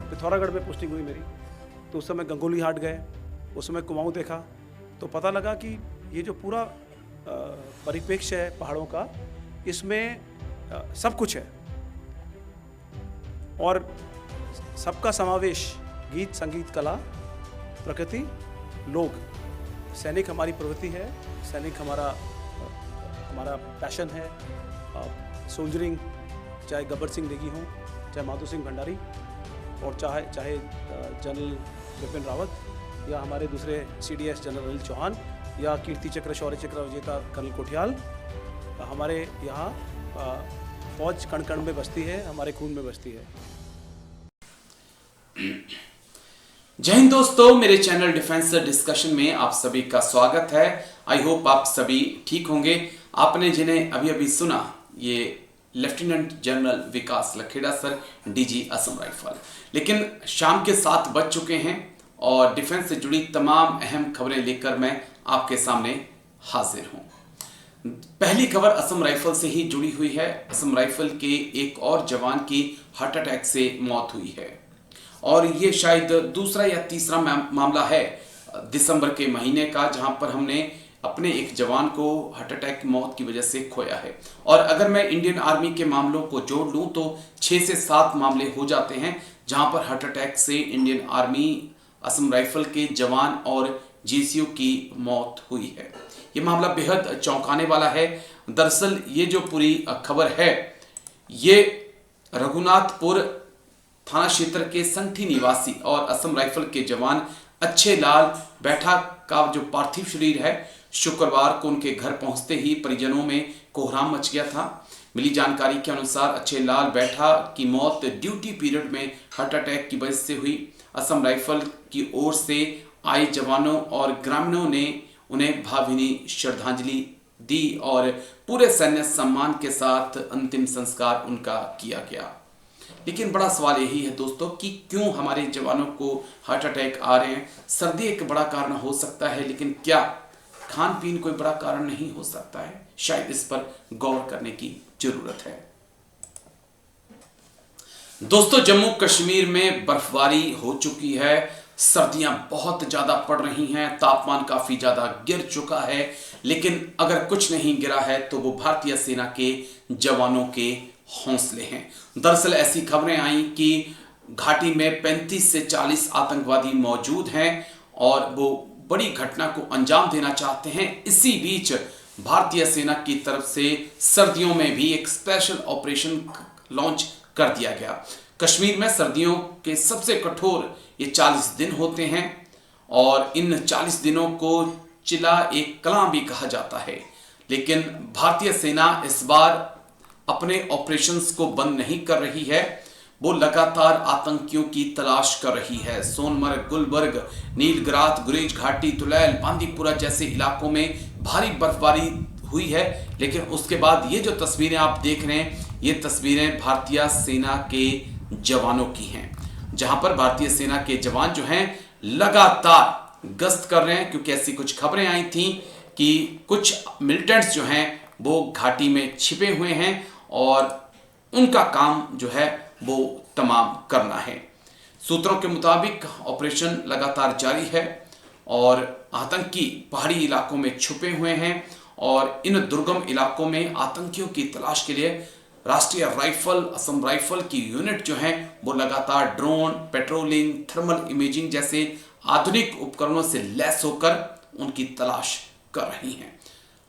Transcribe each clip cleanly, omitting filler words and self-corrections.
पिथौरागढ़ में पोस्टिंग हुई मेरी, तो उस समय गंगोली हाट गए, उस समय कुमाऊँ देखा, तो पता लगा कि ये जो पूरा परिप्रेक्ष्य है पहाड़ों का, इसमें सब कुछ है और सबका समावेश, गीत, संगीत, कला, प्रकृति, लोग। सैनिक हमारी प्रवृत्ति है, सैनिक हमारा पैशन है। सोल्जरिंग, चाहे गब्बर सिंह नेगी हों, चाहे माधो सिंह भंडारी, और चाहे जनरल बिपिन रावत या हमारे दूसरे CDS जनरल अनिल चौहान या कीर्ति चक्र, शौर्य चक्र विजेता कर्नल कोठियाल, हमारे यहाँ फौज कण कण में बसती है, हमारे खून में बसती है। जय हिंद दोस्तों, मेरे चैनल डिफेंस डिस्कशन में आप सभी का स्वागत है। आई होप आप सभी ठीक होंगे। आपने जिन्हें अभी अभी सुना, ये lieutenant general Vikas Lakhera sir, DG Assam rifle. लेकिन शाम के 7 बज चुके हैं और डिफेंस से जुड़ी तमाम अहम खबरें लेकर मैं आपके सामने हाजिर हूं। पहली खबर असम राइफल से ही जुड़ी हुई है। असम राइफल के एक और जवान की हार्ट अटैक से मौत हुई है और ये शायद दूसरा या तीसरा मामला है दिसंबर के महीने का, जहां पर हमने अपने एक जवान को हार्ट अटैक मौत की वजह से खोया है। और अगर मैं इंडियन आर्मी के मामलों को जोड़ लूं तो 6 से 7 मामले हो जाते हैं जहां पर हार्ट अटैक से इंडियन आर्मी, असम राइफल के जवान और GCU की मौत हुई है। ये मामला बेहद चौंकाने वाला है। दरअसल ये जो पूरी खबर है, ये रघुनाथपुर थाना क्षेत्र के संठी निवासी और असम राइफल के जवान अच्छे लाल बैठा का जो पार्थिव शरीर है, शुक्रवार को उनके घर पहुंचते ही परिजनों में कोहराम मच गया था। मिली जानकारी के अनुसार अच्छे लाल बैठा की मौत ड्यूटी पीरियड में हार्ट अटैक की वजह से हुई। असम राइफल की ओर से आए जवानों और ग्रामीणों ने उन्हें भावभीनी श्रद्धांजलि दी और पूरे सैन्य सम्मान के साथ अंतिम संस्कार उनका किया गया। लेकिन बड़ा सवाल यही है दोस्तों कि क्यों हमारे जवानों को हार्ट अटैक आ रहे हैं। सर्दी एक बड़ा कारण हो सकता है, लेकिन क्या खान पीन कोई बड़ा कारण नहीं हो सकता है? शायद इस पर गौर करने की जरूरत है। दोस्तों, जम्मू कश्मीर में बर्फबारी हो चुकी है, सर्दियां बहुत ज्यादा पड़ रही हैं, तापमान काफी ज्यादा गिर चुका है, लेकिन अगर कुछ नहीं गिरा है तो वो भारतीय सेना के जवानों के हौसले हैं। दरअसल ऐसी खबरें आई कि घाटी में 35 से 40 आतंकवादी मौजूद हैं और वो बड़ी घटना को अंजाम देना चाहते हैं। इसी बीच भारतीय सेना की तरफ से सर्दियों में भी एक स्पेशल ऑपरेशन लॉन्च कर दिया गया। कश्मीर में सर्दियों के सबसे कठोर ये 40 दिन होते हैं और इन 40 दिनों को चिला एक कलां भी कहा जाता है। लेकिन भारतीय सेना इस बार अपने ऑपरेशंस को बंद नहीं कर रही है, वो लगातार आतंकियों की तलाश कर रही है। सोनमर्ग, गुलबर्ग, नीलग्रात, गुरेज घाटी, तुलैल, बांदीपुरा जैसे इलाकों में भारी बर्फबारी हुई है। लेकिन उसके बाद ये जो तस्वीरें आप देख रहे हैं, ये तस्वीरें भारतीय सेना के जवानों की हैं, जहां पर भारतीय सेना के जवान जो हैं लगातार गश्त कर रहे हैं, क्योंकि ऐसी कुछ खबरें आई थी कि कुछ मिलिटेंट्स जो हैं वो घाटी में छिपे हुए हैं और उनका काम जो है वो तमाम करना है। सूत्रों के मुताबिक ऑपरेशन लगातार जारी है और आतंकी पहाड़ी इलाकों में छुपे हुए हैं और इन दुर्गम इलाकों में आतंकियों की तलाश के लिए राष्ट्रीय राइफल, असम राइफल की यूनिट जो है वो लगातार ड्रोन, पेट्रोलिंग, थर्मल इमेजिंग जैसे आधुनिक उपकरणों से लैस होकर उनकी तलाश कर रही हैं।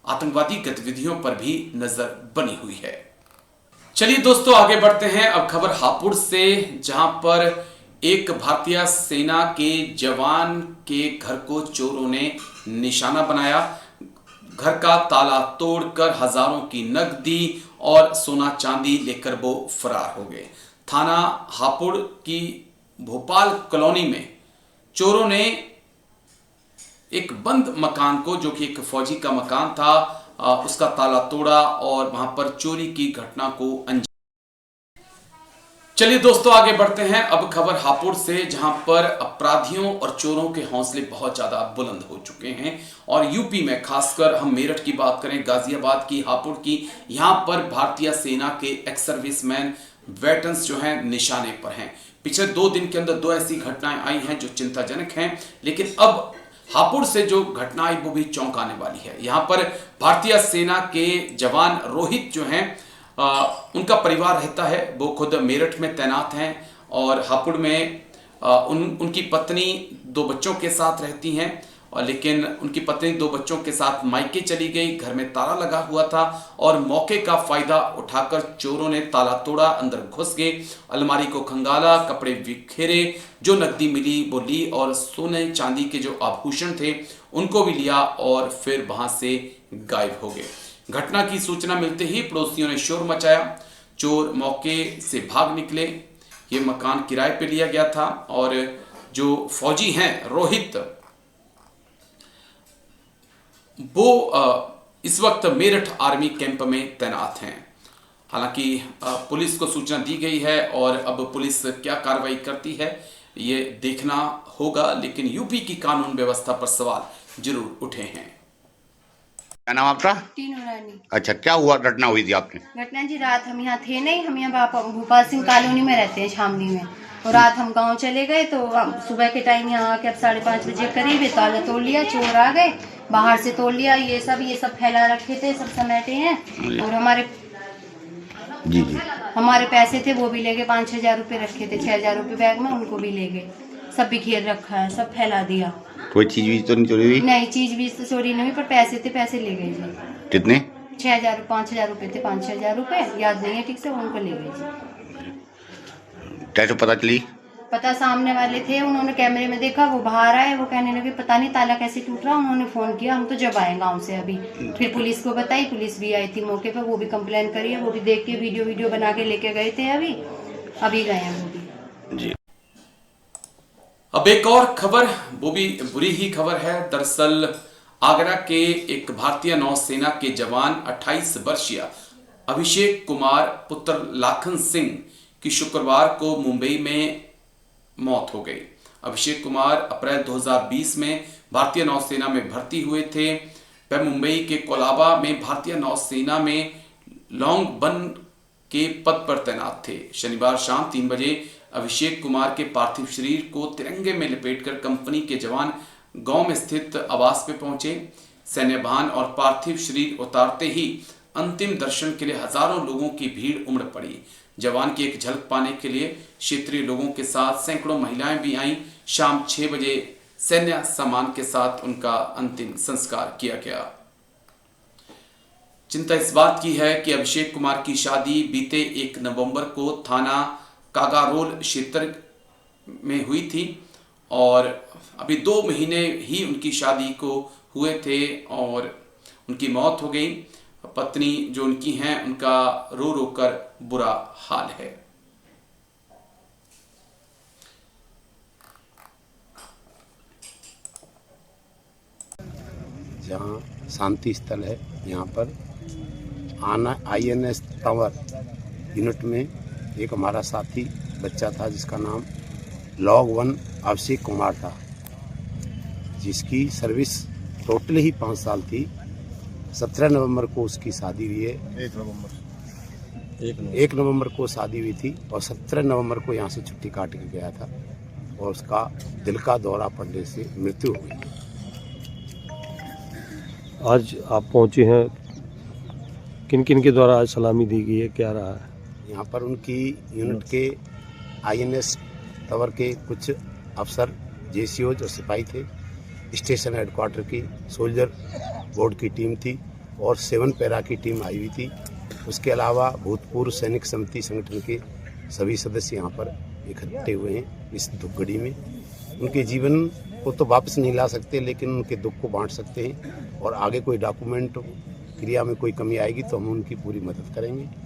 आतंकवादी गतिविधियों पर भी नजर बनी हुई है। चलिए दोस्तों, आगे बढ़ते हैं। अब खबर हापुड़ से, जहां पर एक भारतीय सेना के जवान के घर को चोरों ने निशाना बनाया। घर का ताला तोड़कर हजारों की नकदी और सोना चांदी लेकर वो फरार हो गए। थाना हापुड़ की भोपाल कॉलोनी में चोरों ने एक बंद मकान को, जो कि एक फौजी का मकान था, उसका ताला तोड़ा और वहां पर चोरी की घटना को अंजाम। चलिए दोस्तों, आगे बढ़ते हैं। अब खबर हापुड़ से, जहां पर अपराधियों और चोरों के हौसले बहुत ज्यादा बुलंद हो चुके हैं और यूपी में, खासकर हम मेरठ की बात करें, गाजियाबाद की, हापुड़ की, यहां पर भारतीय सेना के एक्स सर्विसमैन, वेटरन्स जो हैं निशाने पर हैं, पिछले 2 दिन के अंदर 2 ऐसी घटनाएं आई हैं जो चिंताजनक हैं, लेकिन अब हापुड़ से जो घटना आई वो भी चौंकाने वाली है। यहाँ पर भारतीय सेना के जवान रोहित जो हैं, उनका परिवार रहता है, वो खुद मेरठ में तैनात हैं और हापुड़ में उनकी पत्नी 2 बच्चों के साथ रहती हैं। और लेकिन उनकी पत्नी 2 बच्चों के साथ मायके चली गई, घर में ताला लगा हुआ था और मौके का फायदा उठाकर चोरों ने ताला तोड़ा, अंदर घुस गए, अलमारी को खंगाला, कपड़े बिखेरे, जो नकदी मिली वो ली और सोने चांदी के जो आभूषण थे उनको भी लिया और फिर वहां से गायब हो गए। घटना की सूचना मिलते ही पड़ोसियों ने शोर मचाया, चोर मौके से भाग निकले। ये मकान किराए पे लिया गया था और जो फौजी हैं रोहित, वो इस वक्त मेरठ आर्मी कैंप में तैनात हैं। हालांकि पुलिस को सूचना दी गई है और अब पुलिस क्या कार्रवाई करती है ये देखना होगा, लेकिन यूपी की कानून व्यवस्था पर सवाल जरूर उठे हैं। क्या नाम आपका? टीनू रानी। अच्छा, क्या हुआ, घटना हुई थी आपने? घटना जी, रात हम यहाँ थे नहीं, हम यहाँ भोपाल सिंह कॉलोनी में रहते हैं, शामली में। और रात हम गांव चले गए तो सुबह के टाइम यहाँ आके अब 5:30 बजे करीब ताला तोड़ लिया, चोर आ गए, बाहर से तोड़ लिया। ये सब फैला रखे थे, सब समेटे हैं और हमारे पैसे थे वो भी ले गए, 5-6 हजार रुपये रखे थे, 6 हजार रुपये बैग में, उनको भी ले गए। सब बिखेर रखा है, सब फैला दिया। कोई चीज भी तो नहीं चोरी हुई? नहीं, चीज भी तो चोरी नहीं हुई, पर पैसे थे, पैसे ले गए जी। कितने? 5-6 हजार रुपये थे, 5-6 हजार रुपये याद नहीं है ठीक से, उनको ले गए जी। कैसे पता चली? पता सामने वाले थे, उन्होंने कैमरे में देखा, वो बाहर आए, वो कहने लगे पता नहीं ताला कैसे टूट रहा। उन्होंने फोन किया, हम तो जब आए गांव से अभी, फिर पुलिस को बताई, पुलिस भी आई थी मौके पर, वो भी कंप्लेन करी है, वो भी देख के वीडियो बना के लेके गए थे, अभी गए हैं वो भी जी। अब एक और खबर, वो भी बुरी ही खबर है। दरअसल आगरा के एक भारतीय नौसेना के जवान 28 वर्षीय अभिषेक कुमार पुत्र लाखन सिंह की शुक्रवार को मुंबई में मौत हो गई। अभिषेक कुमार अप्रैल 2020 में भारतीय नौसेना में भर्ती हुए थे। वह मुंबई के कोलाबा में भारतीय नौसेना में लॉन्ग वन के पद पर तैनात थे। शनिवार शाम 3 बजे अभिषेक कुमार के पार्थिव शरीर को तिरंगे में लपेटकर कंपनी के जवान गांव में स्थित आवास पे पहुंचे। सैन्य वाहन और पार्थिव शरीर उतारते ही अंतिम दर्शन के लिए हजारों लोगों की भीड़ उमड़ पड़ी। जवान की एक झलक पाने के लिए क्षेत्रीय लोगों के साथ सैकड़ों महिलाएं भी आईं। शाम 6 बजे सैन्य सम्मान के साथ उनका अंतिम संस्कार किया गया। चिंता इस बात की है कि अभिषेक कुमार की शादी बीते 1 नवंबर को थाना कागारोल क्षेत्र में हुई थी और अभी 2 महीने ही उनकी शादी को हुए थे और उनकी मौत हो गई। पत्नी जो उनकी हैं, उनका रो रो कर बुरा हाल है। जहाँ शांति स्थल है, यहाँ पर INS टावर यूनिट में एक हमारा साथी बच्चा था जिसका नाम लॉग 1 अभिषेक कुमार था, जिसकी सर्विस टोटल ही 5 साल थी। 17 नवंबर को उसकी शादी हुई है। 1 नवंबर को शादी हुई थी और 17 नवंबर को यहाँ से छुट्टी काट के गया था और उसका दिल का दौरा पड़ने से मृत्यु हो गई। आज आप पहुँचे हैं, किन किन के द्वारा आज सलामी दी गई है, क्या रहा है? यहाँ पर उनकी यूनिट के INS टावर के कुछ अफसर, JCOs और सिपाही थे। स्टेशन हेडक्वार्टर की सोल्जर बोर्ड की टीम थी और 7 पैरा की टीम आई हुई थी। उसके अलावा भूतपूर्व सैनिक समिति संगठन के सभी सदस्य यहाँ पर इकट्ठे हुए हैं इस दुख घड़ी में। उनके जीवन को तो वापस नहीं ला सकते, लेकिन उनके दुख को बांट सकते हैं और आगे कोई डॉक्यूमेंट क्रिया में कोई कमी आएगी तो हम उनकी पूरी मदद करेंगे।